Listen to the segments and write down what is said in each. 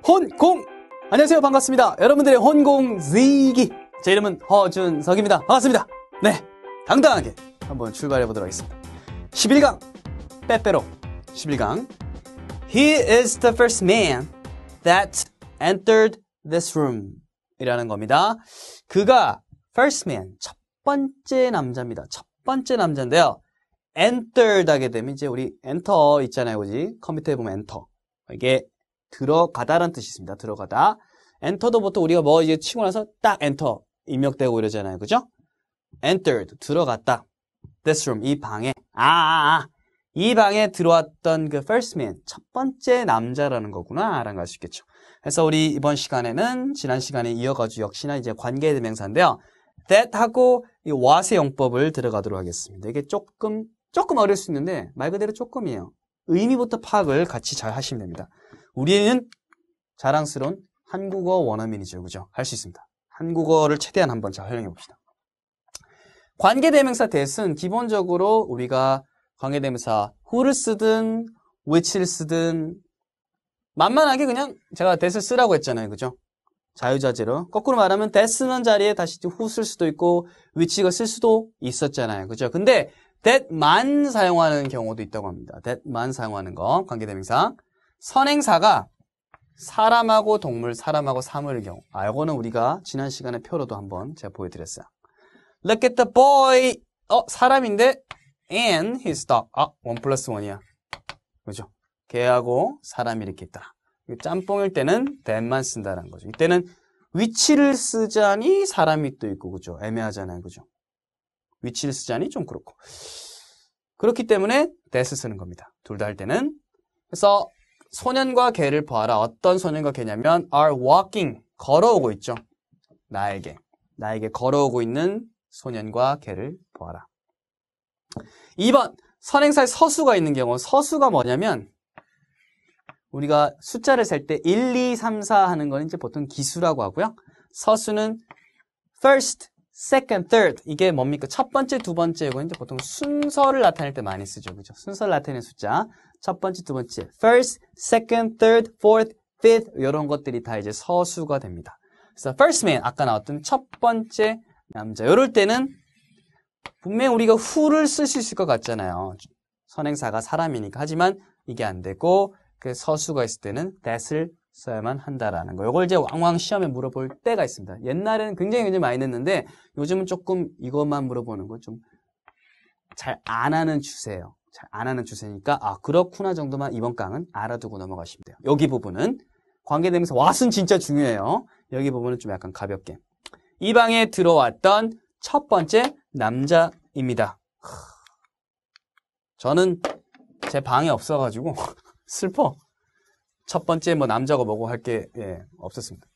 혼공! 안녕하세요. 반갑습니다. 여러분들의 혼공지기. 제 이름은 허준석입니다. 반갑습니다. 네, 당당하게 한번 출발해보도록 하겠습니다. 11강 빼빼로 11강 He is the first man that entered this room 이라는 겁니다. 그가 first man, 첫 번째 남자입니다. 첫 번째 남자인데요. entered 하게 되면 이제 우리 enter 있잖아요. 그지? 컴퓨터에 보면 enter. 이게 들어가다라는 뜻이 있습니다. 들어가다. 엔터도 보통 우리가 뭐 이제 치고 나서 딱 엔터 입력되고 이러잖아요. 그죠? entered, 들어갔다. this room, 이 방에. 이 방에 들어왔던 그 first man, 첫 번째 남자라는 거구나. 라는 걸 알 수 있겠죠. 그래서 우리 이번 시간에는 지난 시간에 이어가지고 역시나 이제 관계대명사인데요. that 하고 이 what의 용법을 들어가도록 하겠습니다. 이게 조금 어려울 수 있는데 말 그대로 조금이에요. 의미부터 파악을 같이 잘 하시면 됩니다. 우리는 자랑스러운 한국어 원어민이죠. 그죠? 할 수 있습니다. 한국어를 최대한 한번 잘 활용해 봅시다. 관계대명사 that은 기본적으로 우리가 관계대명사 who를 쓰든 which를 쓰든 만만하게 그냥 제가 that을 쓰라고 했잖아요. 그죠? 자유자재로. 거꾸로 말하면 that 쓰는 자리에 다시 who 쓸 수도 있고 which가 쓸 수도 있었잖아요. 그죠? 근데 that만 사용하는 경우도 있다고 합니다. that만 사용하는 거. 관계대명사. 선행사가 사람하고 동물, 사람하고 사물의 경우. 이거는 우리가 지난 시간에 표로도 한번 제가 보여드렸어요. Look at the boy. 사람인데 and his dog. 1+1이야. 그죠? 걔하고 사람이 이렇게 있다. 짬뽕일 때는 that만 쓴다는 거죠. 이때는 which를 쓰자니 사람이 또 있고, 그죠? 애매하잖아요. 그죠? which를 쓰자니 좀 그렇고. 그렇기 때문에 that을 쓰는 겁니다. 둘 다 할 때는. 그래서 소년과 개를 보아라. 어떤 소년과 개냐면 are walking, 걸어오고 있죠. 나에게 걸어오고 있는 소년과 개를 보아라. 2번, 선행사에 서수가 있는 경우. 서수가 뭐냐면 우리가 숫자를 셀 때 1, 2, 3, 4 하는 건 이제 보통 기수라고 하고요. 서수는 first, second, third. 이게 뭡니까? 첫 번째, 두 번째. 이거 이제 보통 순서를 나타낼 때 많이 쓰죠. 그죠? 순서를 나타내는 숫자. 첫 번째, 두 번째. first, second, third, fourth, fifth. 이런 것들이 다 이제 서수가 됩니다. 그래서 first man, 아까 나왔던 첫 번째 남자. 이럴 때는 분명 우리가 who를 쓸 수 있을 것 같잖아요. 선행사가 사람이니까. 하지만 이게 안 되고 그 서수가 있을 때는 that을 써야만 한다라는 거. 이걸 이제 왕왕 시험에 물어볼 때가 있습니다. 옛날에는 굉장히 많이 냈는데 요즘은 조금 이것만 물어보는 거 좀 잘 안 하는 추세예요. 잘 안 하는 추세니까 그렇구나 정도만 이번 강은 알아두고 넘어가시면 돼요. 여기 부분은 관계대명사 what은 진짜 중요해요. 여기 부분은 좀 약간 가볍게. 이 방에 들어왔던 첫 번째 남자입니다. 저는 제 방에 없어가지고 슬퍼. 첫 번째 뭐 남자고 뭐고 할 게 없었습니다.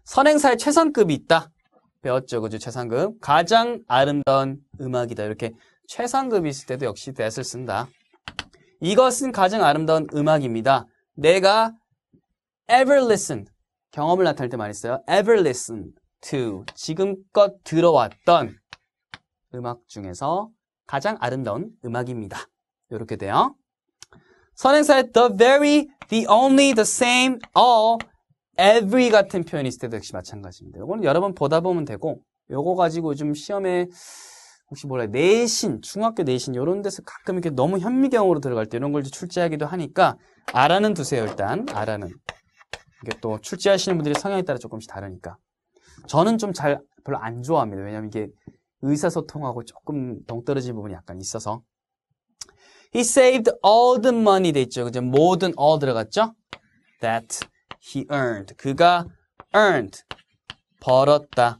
선행사의 최상급이 있다. 배웠죠. 그죠? 최상급. 가장 아름다운 음악이다. 이렇게 최상급이 있을 때도 역시 that을 쓴다. 이것은 가장 아름다운 음악입니다. 내가 ever listen, 경험을 나타낼 때 많이 써요. ever listen to, 지금껏 들어왔던 음악 중에서 가장 아름다운 음악입니다. 이렇게 돼요. 선행사의 the very, the only, the same, all, every 같은 표현이 있을 때도 역시 마찬가지입니다. 이거는 여러 번 보다 보면 되고, 요거 가지고 요즘 시험에 혹시 몰라요. 내신, 중학교 내신 이런 데서 가끔 이렇게 너무 현미경으로 들어갈 때 이런 걸 출제하기도 하니까 알아는 두세요. 일단 알아는. 이게 또 출제하시는 분들의 성향에 따라 조금씩 다르니까. 저는 좀 별로 안 좋아합니다. 왜냐면 이게 의사소통하고 조금 동떨어진 부분이 약간 있어서. He saved all the money 돼 있죠. 그죠? 모든 all 들어갔죠? That he earned. 그가 earned. 벌었다.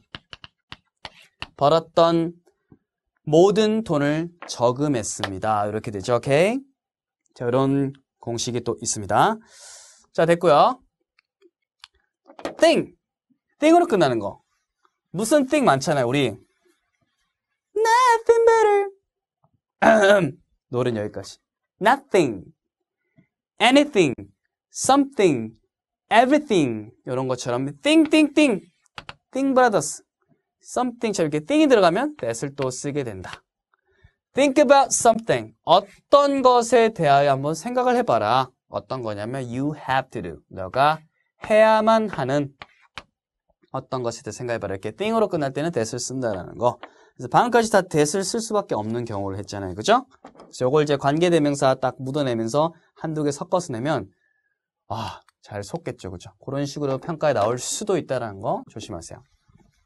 벌었던 모든 돈을 저금했습니다. 이렇게 되죠. 오케이? 자, 이런 공식이 또 있습니다. 자, 됐고요. thing. thing으로 끝나는 거. 무슨 thing 많잖아요, 우리. Nothing better. 노래는 여기까지. Nothing, anything, something, everything 이런 것처럼 think brothers, something처럼 이렇게 thing이 들어가면 that을 또 쓰게 된다. Think about something. 어떤 것에 대하여 한번 생각을 해봐라. 어떤 거냐면 you have to do. 너가 해야만 하는 어떤 것에 대해 생각해봐라. 이렇게 thing으로 끝날 때는 that을 쓴다라는 거. 그래서 방금까지 다 that을 쓸 수밖에 없는 경우를 했잖아요. 그죠? 그래서 요걸 이제 관계대명사 딱 묻어내면서 한두 개 섞어서 내면 잘 속겠죠. 그죠? 그런 식으로 평가에 나올 수도 있다는 거 조심하세요.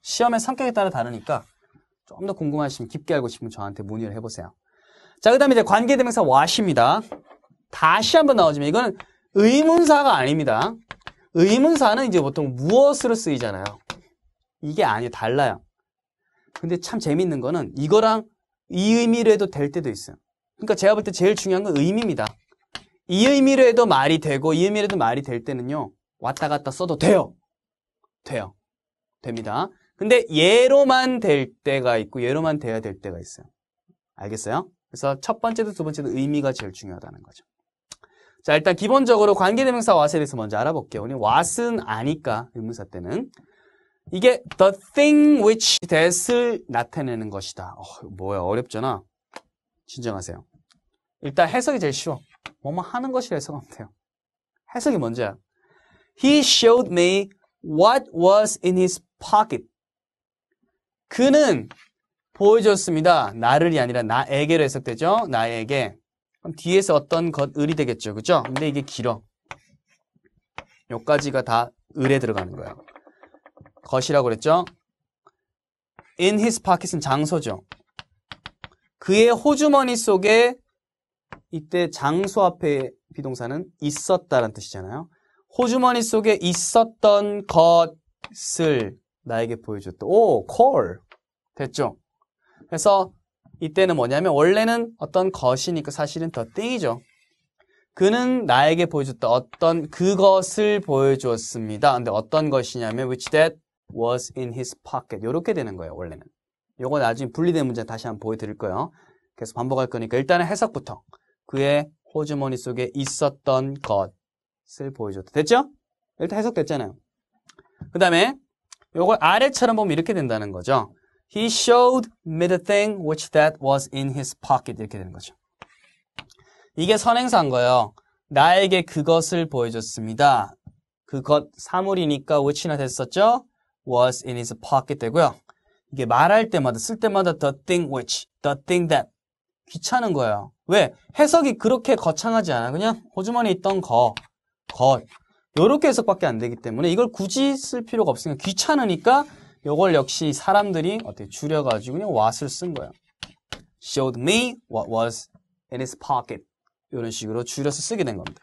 시험의 성격에 따라 다르니까 좀 더 궁금하시면 깊게 알고 싶으면 저한테 문의를 해보세요. 자, 그 다음에 이제 관계대명사 wash입니다. 다시 한번 나오지만 이거는 의문사가 아닙니다. 의문사는 이제 보통 무엇으로 쓰이잖아요. 이게 아니에요. 달라요. 근데 참 재밌는 거는 이거랑 이 의미로 해도 될 때도 있어요. 그러니까 제가 볼 때 제일 중요한 건 의미입니다. 이 의미로 해도 말이 되고 이 의미로 해도 말이 될 때는요. 왔다 갔다 써도 돼요. 됩니다. 근데 얘로만 될 때가 있고 얘로만 돼야 될 때가 있어요. 알겠어요? 그래서 첫 번째도 두 번째도 의미가 제일 중요하다는 거죠. 자, 일단 기본적으로 관계대명사 what에 대해서 먼저 알아볼게요. 우리 what은 아니까 의문사 때는 이게 the thing which that을 나타내는 것이다. 뭐야 어렵잖아. 진정하세요. 일단 해석이 제일 쉬워. 뭐뭐 하는 것이라 해석하면 돼요. 해석이 먼저야. He showed me what was in his pocket. 그는 보여줬습니다. 나를이 아니라 나에게로 해석되죠. 나에게. 그럼 뒤에서 어떤 것을이 되겠죠. 그죠? 근데 이게 길어. 요까지가 다 을에 들어가는 거예요. 것이라고 그랬죠? In his pocket은 장소죠. 그의 호주머니 속에 이때 장소 앞에 비동사는 있었다라는 뜻이잖아요. 호주머니 속에 있었던 것을 나에게 보여줬다. 오, call. 됐죠? 그래서 이때는 뭐냐면 원래는 어떤 것이니까 사실은 the thing이죠. 그는 나에게 보여줬다. 어떤 그것을 보여주었습니다. 근데 어떤 것이냐면 which that was in his pocket. 이렇게 되는 거예요. 원래는. 요거 나중에 분리된 문제 다시 한번 보여드릴 거예요. 계속 반복할 거니까 일단은 해석부터. 그의 호주머니 속에 있었던 것을 보여줬다. 됐죠? 일단 해석됐잖아요. 그 다음에 요걸 아래처럼 보면 이렇게 된다는 거죠. He showed me the thing which that was in his pocket. 이렇게 되는 거죠. 이게 선행사인 거예요. 나에게 그것을 보여줬습니다. 그것 사물이니까 which나 됐었죠? was in his pocket 되고요. 이게 말할 때마다 쓸 때마다 the thing which, the thing that 귀찮은 거예요. 왜? 해석이 그렇게 거창하지 않아. 그냥 호주머니에 있던 것 요렇게 해석밖에 안 되기 때문에 이걸 굳이 쓸 필요가 없으니까 귀찮으니까 요걸 역시 사람들이 어떻게 줄여가지고 그냥 what을 쓴 거예요. Showed me what was in his pocket. 이런 식으로 줄여서 쓰게 된 겁니다.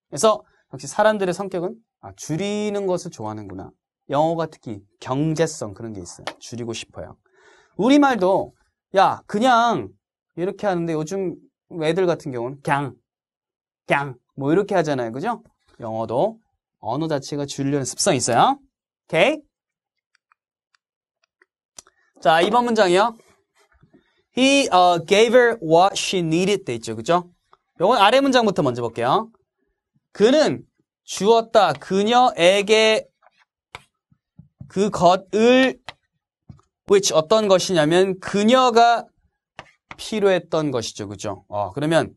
그래서 역시 사람들의 성격은 줄이는 것을 좋아하는구나. 영어가 특히 경제성 그런 게 있어요. 줄이고 싶어요. 우리말도 야 그냥 이렇게 하는데 요즘 애들 같은 경우는 갱 뭐 이렇게 하잖아요. 그죠? 영어도 언어 자체가 줄이려는 습성이 있어요. 오케이? 자, 2번 문장이요. He gave her what she needed 돼 있죠. 그죠? 요건 아래 문장부터 먼저 볼게요. 그는 주었다. 그녀에게 그것을 which 어떤 것이냐면 그녀가 필요했던 것이죠. 그죠? 그러면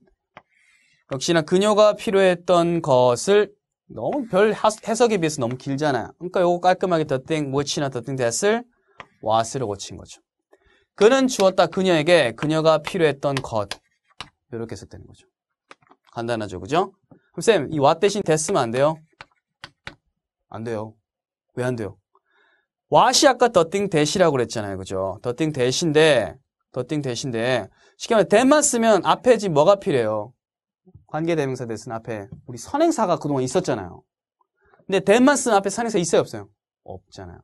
역시나 그녀가 필요했던 것을 너무 별 해석에 비해서 너무 길잖아요. 그러니까 요거 깔끔하게 the thing which나 the thing that을 what으로 고친 거죠. 그는 주었다. 그녀에게 그녀가 필요했던 것. 이렇게 해석되는 거죠. 간단하죠. 그죠? 그럼 쌤, 이 what 대신 that 쓰면 안 돼요? 안 돼요. 왜 안 돼요? what이 아까 the thing that이라고 그랬잖아요. 그죠? the thing that인데 쉽게 말해 that만 쓰면 앞에 지금 뭐가 필요해요? 관계대명사 that은 앞에 우리 선행사가 그동안 있었잖아요. 근데 that만 쓰면 앞에 선행사 있어요? 없어요? 없잖아요.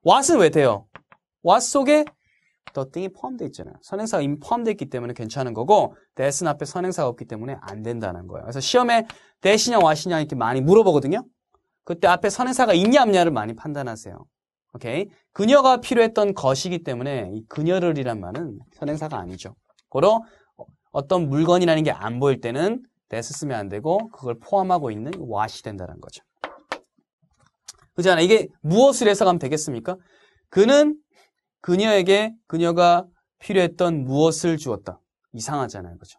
what은 왜 돼요? what 속에 the thing이 포함되어 있잖아요. 선행사가 이미 포함되어 있기 때문에 괜찮은 거고 that은 앞에 선행사가 없기 때문에 안 된다는 거예요. 그래서 시험에 that이냐 what이냐 이렇게 많이 물어보거든요. 그때 앞에 선행사가 있냐 없냐를 많이 판단하세요. 오케이? 그녀가 필요했던 것이기 때문에 이 그녀를이란 말은 선행사가 아니죠. 고로 어떤 물건이라는 게 안 보일 때는 that 쓰면 안 되고 그걸 포함하고 있는 what이 된다는 거죠. 그렇잖아요. 이게 무엇을 해석하면 되겠습니까? 그는 그녀에게 그녀가 필요했던 무엇을 주었다. 이상하잖아요. 그죠?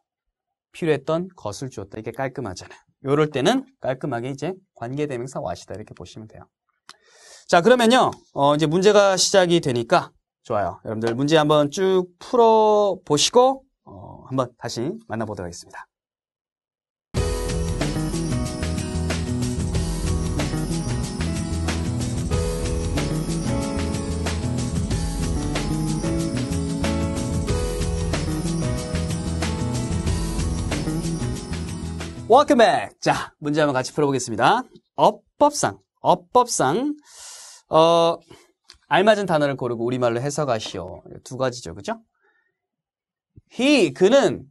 필요했던 것을 주었다. 이게 깔끔하잖아요. 요럴 때는 깔끔하게 이제 관계대명사 what이다 이렇게 보시면 돼요. 자, 그러면요. 이제 문제가 시작이 되니까 좋아요. 여러분들 문제 한번 쭉 풀어 보시고 한번 다시 만나보도록 하겠습니다. Welcome back. 자, 문제 한번 같이 풀어보겠습니다. 어법상 알맞은 단어를 고르고 우리말로 해석하시오. 두 가지죠, 그죠? 그는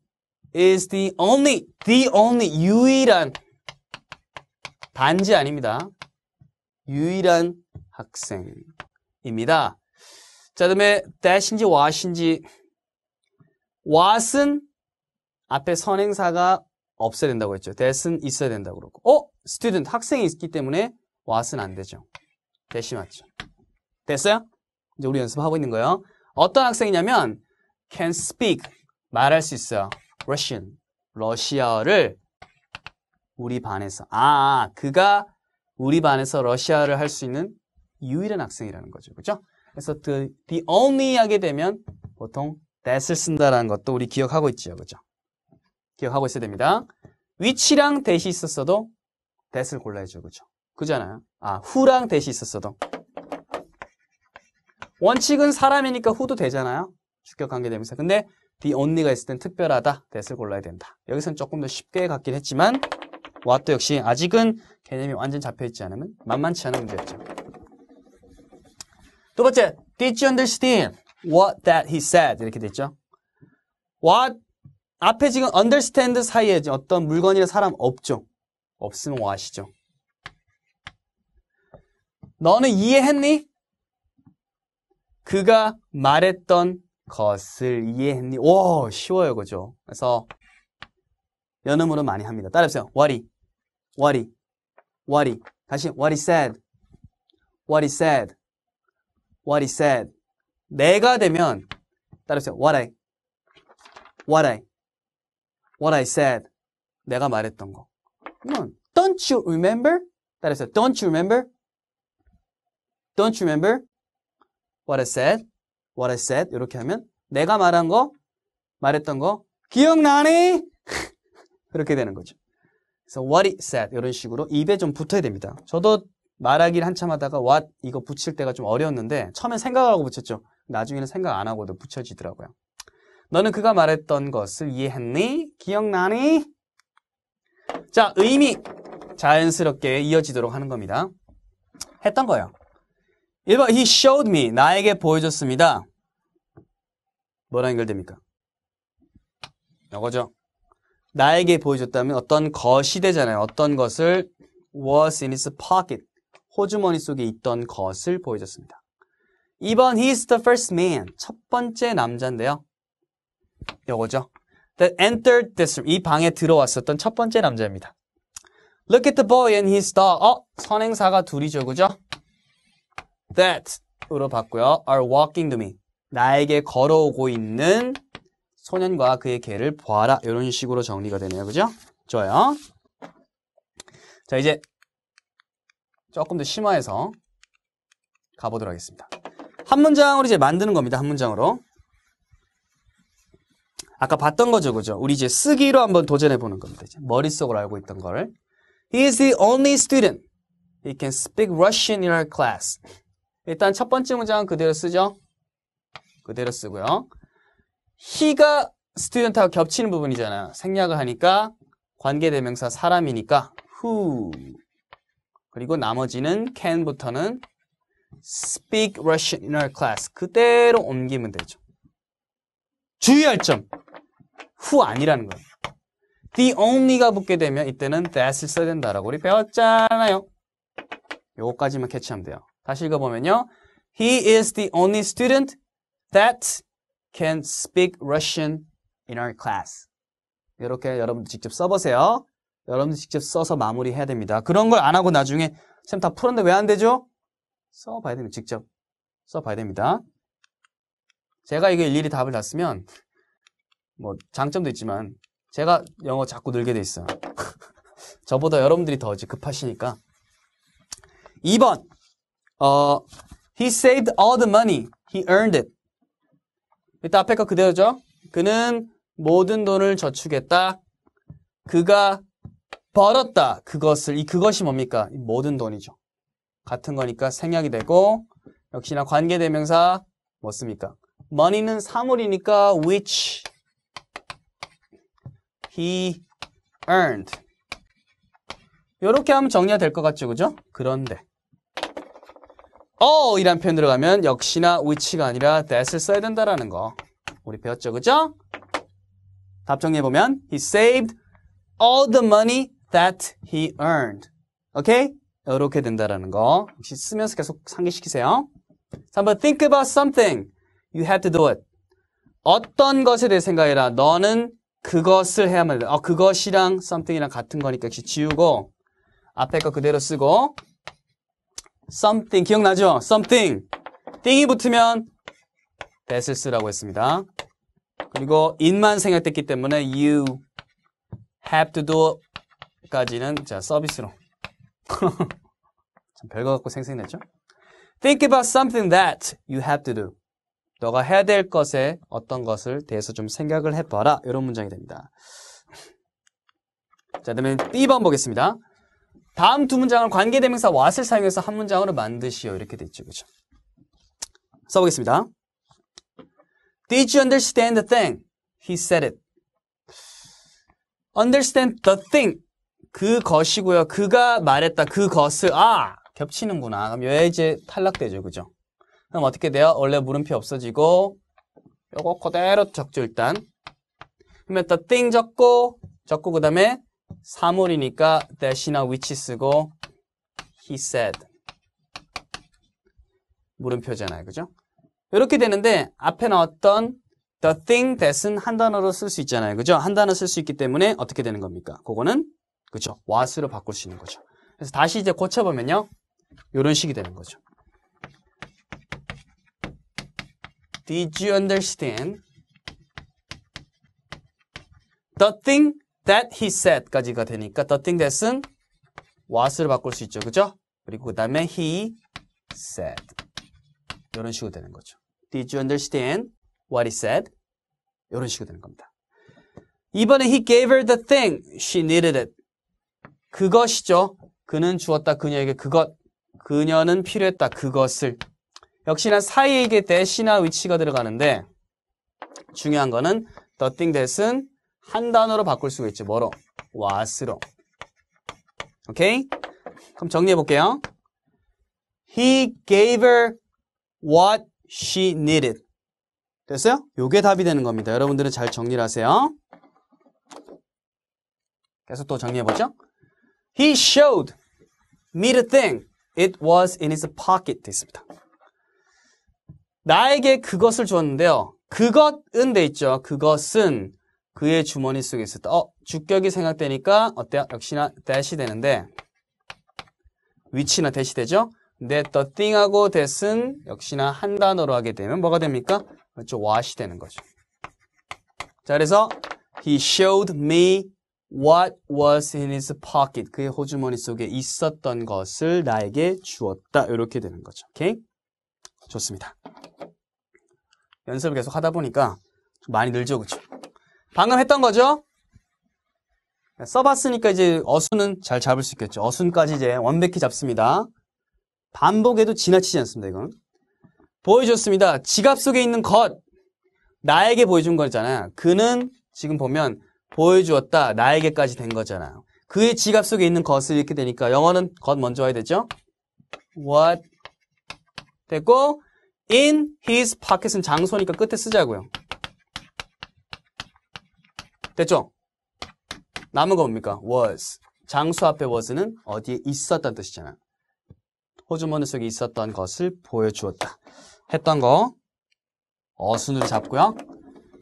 is the only 유일한 단지 아닙니다. 유일한 학생입니다. 자, 그다음에 that인지 what인지 what은 앞에 선행사가 없어야 된다고 했죠. that은 있어야 된다고 그러고 student 학생이 있기 때문에 what은 안 되죠. that이 맞죠. 됐어요? 이제 우리 연습하고 있는 거예요. 어떤 학생이냐면 can speak 말할 수 있어요. Russian 러시아어를 우리 반에서 그가 우리 반에서 러시아를 할 수 있는 유일한 학생이라는 거죠. 그렇죠? 그래서 the only 하게 되면 보통 that을 쓴다라는 것도 우리 기억하고 있죠. 그렇죠? 기억하고 있어야 됩니다. which랑 that이 있었어도 that을 골라야죠. 그렇죠? 그잖아요. who랑 that이 있었어도 원칙은 사람이니까 who도 되잖아요. 주격 관계대명사. 근데 the only가 있을 땐 특별하다. that을 골라야 된다. 여기서는 조금 더 쉽게 갔긴 했지만 what도 역시 아직은 개념이 완전 잡혀있지 않으면 만만치 않은 문제였죠. 두 번째, did you understand what that he said? 이렇게 됐죠. what 앞에 지금 understand 사이에 어떤 물건이나 사람 없죠. 없으면 what이죠. 너는 이해했니? 그가 말했던 것을 이해했니? 오, 쉬워요, 그죠? 그래서 연음으로 많이 합니다. 따라해보세요. what he 다시 what he said 내가 되면 따라해보세요. what I said 내가 말했던 거. Don't you remember? 따라해보세요. Don't you remember what I said 이렇게 하면 내가 말했던 거 기억나니? 그렇게 되는 거죠. 그래서 what he said 이런 식으로 입에 좀 붙어야 됩니다. 저도 말하기를 한참 하다가 what 이거 붙일 때가 좀 어려웠는데 처음엔 생각하고 붙였죠. 나중에는 생각 안 하고도 붙여지더라고요. 너는 그가 말했던 것을 이해했니? 기억나니? 자, 의미 자연스럽게 이어지도록 하는 겁니다. 했던 거예요. 1번 He showed me 나에게 보여줬습니다. 뭐랑 연결됩니까? 이거죠. 나에게 보여줬다면 어떤 것이 되잖아요. 어떤 것을 was in his pocket 호주머니 속에 있던 것을 보여줬습니다. 2번 He's the first man 첫 번째 남자인데요. 이거죠. That entered this room 이 방에 들어왔었던 첫 번째 남자입니다. Look at the boy and his dog 선행사가 둘이죠. 그죠? That으로 봤고요. Are walking to me. 나에게 걸어오고 있는 소년과 그의 개를 보아라. 이런 식으로 정리가 되네요. 그죠? 좋아요. 자, 이제 조금 더 심화해서 가보도록 하겠습니다. 한 문장으로 이제 만드는 겁니다. 한 문장으로. 아까 봤던 거죠. 그죠? 우리 이제 쓰기로 한번 도전해 보는 겁니다. 이제 머릿속으로 알고 있던 걸. He is the only student. He can speak Russian in our class. 일단 첫 번째 문장은 그대로 쓰죠. 그대로 쓰고요. he가 student하고 겹치는 부분이잖아요. 생략을 하니까 관계대명사 사람이니까 who. 그리고 나머지는 can부터는 speak Russian in our class. 그대로 옮기면 되죠. 주의할 점. who 아니라는 거예요. the only가 붙게 되면 이때는 that을 써야 된다라고 우리 배웠잖아요. 요거까지만 캐치하면 돼요. 다시 읽어보면요. He is the only student that can speak Russian in our class. 이렇게 여러분들 직접 써보세요. 여러분들 직접 써서 마무리해야 됩니다. 그런 걸 안 하고 나중에 쌤 다 풀었는데 왜 안 되죠? 써봐야 됩니다. 직접 써봐야 됩니다. 제가 이게 일일이 답을 다 쓰면 뭐 장점도 있지만 제가 영어 자꾸 늘게 돼 있어요. 저보다 여러분들이 더 급하시니까. 2번. He saved all the money. He earned it. 일단 앞에 거 그대로죠. 그는 모든 돈을 저축했다. 그가 벌었다. 그것을. 이 그것이 뭡니까? 모든 돈이죠. 같은 거니까 생략이 되고 역시나 관계대명사 뭐 씁니까? money는 사물이니까 which he earned. 이렇게 하면 정리가 될 것 같죠, 그죠? 그런데 이란 표현 들어가면 역시나 which가 아니라 that을 써야 된다라는 거 우리 배웠죠, 그죠? 답 정리해보면 he saved all the money that he earned. 오케이? 이렇게 된다라는 거 역시 쓰면서 계속 상기시키세요. 3번 think about something. You have to do it. 어떤 것에 대해 생각해라. 너는 그것을 해야만 돼. 그것이랑 something이랑 같은 거니까 역시 지우고 앞에 거 그대로 쓰고 something 기억나죠? something thing이 붙으면 that을 쓰라고 했습니다. 그리고 it만 생략됐기 때문에 you have to do 까지는 자 서비스로 참 별거 갖고 생생냈죠? think about something that you have to do. 너가 해야 될 것에 어떤 것을 대해서 좀 생각을 해봐라. 이런 문장이 됩니다. 자, 그다음에 B번 보겠습니다. 다음 두 문장을 관계대명사 what을 사용해서 한 문장으로 만드시오. 이렇게 돼 있죠. 그죠? 써보겠습니다. Did you understand the thing? He said it. Understand the thing. 그것이고요. 그가 말했다. 그것을. 겹치는구나. 그럼 왜 이제 탈락되죠. 그죠? 그럼 어떻게 돼요? 원래 물음표 없어지고 요거 그대로 적죠. 일단. 그러면 the thing 적고 그 다음에 사물이니까 that이나 which 쓰고 he said. 물음표잖아요. 그죠? 이렇게 되는데 앞에 나왔던 the thing that은 한 단어로 쓸 수 있잖아요. 그죠? 한 단어 쓸 수 있기 때문에 어떻게 되는 겁니까? 그거는 그죠? what으로 바꿀 수 있는 거죠. 그래서 다시 이제 고쳐보면요. 이런 식이 되는 거죠. Did you understand the thing that he said 까지가 되니까 the thing that은 what으로 바꿀 수 있죠. 그죠? 그리고 그 다음에 he said. 이런 식으로 되는 거죠. Did you understand what he said? 이런 식으로 되는 겁니다. 이번에 he gave her the thing. She needed it. 그것이죠. 그는 주었다. 그녀에게 그것. 그녀는 필요했다. 그것을. 역시나 사이에 이게 that이나 which가 들어가는데 중요한 거는 the thing that은 한 단어로 바꿀 수가 있죠. 뭐로? what으로. 오케이? 그럼 정리해 볼게요. He gave her what she needed. 됐어요? 요게 답이 되는 겁니다. 여러분들은 잘 정리를 하세요. 계속 또 정리해보죠. He showed me the thing. It was in his pocket. 됐습니다. 나에게 그것을 주었는데요. 그것은 돼 있죠. 그것은 그의 주머니 속에 있었다. 주격이 생각되니까 어때요? 역시나 that이 되는데 which나 that이 되죠. 근데 the thing하고 that은 역시나 한 단어로 하게 되면 뭐가 됩니까? 그렇죠. what이 되는 거죠. 자, 그래서 he showed me what was in his pocket. 그의 호주머니 속에 있었던 것을 나에게 주었다. 이렇게 되는 거죠. 오케이? 좋습니다. 연습을 계속 하다 보니까 좀 많이 늘죠, 그렇죠? 방금 했던 거죠? 써봤으니까 이제 어순은 잘 잡을 수 있겠죠. 어순까지 이제 완벽히 잡습니다. 반복해도 지나치지 않습니다, 이건. 보여줬습니다. 지갑 속에 있는 것. 나에게 보여준 거잖아요. 그는 지금 보면 보여주었다. 나에게까지 된 거잖아요. 그의 지갑 속에 있는 것을 이렇게 되니까 영어는 것 먼저 와야 되죠. What 됐고 in his pocket은 장소니까 끝에 쓰자고요. 됐죠? 남은 거 뭡니까? was. 장소 앞에 was는 어디에 있었다는 뜻이잖아요. 호주머니 속에 있었던 것을 보여주었다. 했던 거 어순으로 잡고요.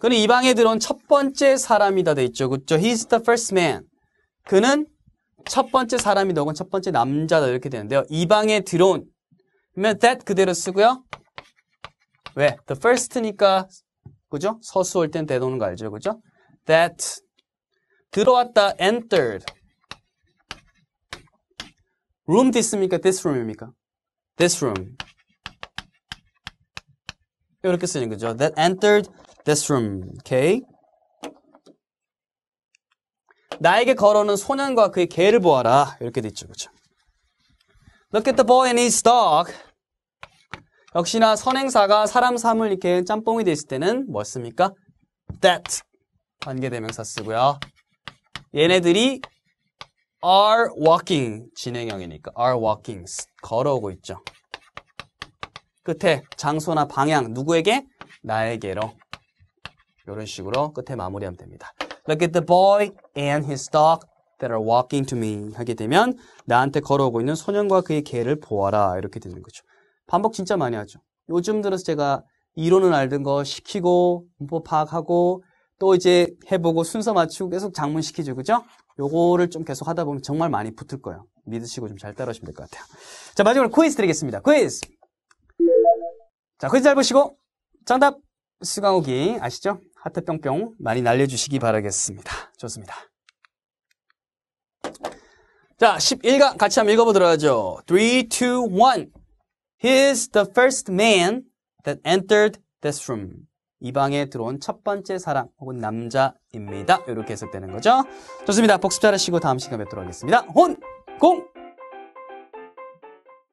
그는 이 방에 들어온 첫 번째 사람이다 돼 있죠. 그렇죠? He's the first man. 그는 첫 번째 사람이다 혹은 첫 번째 남자다 이렇게 되는데요. 이 방에 들어온 그러면 that 그대로 쓰고요. 왜? The first니까 그죠? 서수 올 땐 that 오는 거 알죠? 그죠? That 들어왔다 entered room this입니까? this room입니까? this room. 이렇게 쓰는 거죠. that entered this room. 오케이. 나에게 걸어오는 소년과 그의 개를 보아라. 이렇게 돼 있죠. 그렇죠? Look at the boy and his dog. 역시나 선행사가 사람 사물 이렇게 짬뽕이 돼 있을 때는 뭐 씁니까? that 관계대명사 쓰고요. 얘네들이 are walking 진행형이니까 are walking 걸어오고 있죠. 끝에 장소나 방향 누구에게? 나에게로. 이런 식으로 끝에 마무리하면 됩니다. Look at the boy and his dog that are walking to me 하게 되면 나한테 걸어오고 있는 소년과 그의 개를 보아라 이렇게 되는 거죠. 반복 진짜 많이 하죠. 요즘 들어서 제가 이론을 알던 거 시키고 문법 파악하고 또 이제 해보고 순서 맞추고 계속 장문시키죠. 그죠? 요거를 좀 계속 하다 보면 정말 많이 붙을 거예요. 믿으시고 좀 잘 따라오시면 될 것 같아요. 자, 마지막으로 퀴즈 드리겠습니다. 퀴즈! 자, 퀴즈 잘 보시고 정답 수강호기 아시죠? 하트 뿅뿅 많이 날려주시기 바라겠습니다. 좋습니다. 자, 11강 같이 한번 읽어보도록 하죠. 3, 2, 1 He is the first man that entered this room. 이 방에 들어온 첫 번째 사람 혹은 남자입니다. 이렇게 해석되는 거죠. 좋습니다. 복습 잘하시고 다음 시간에 뵙도록 하겠습니다. 혼! 공!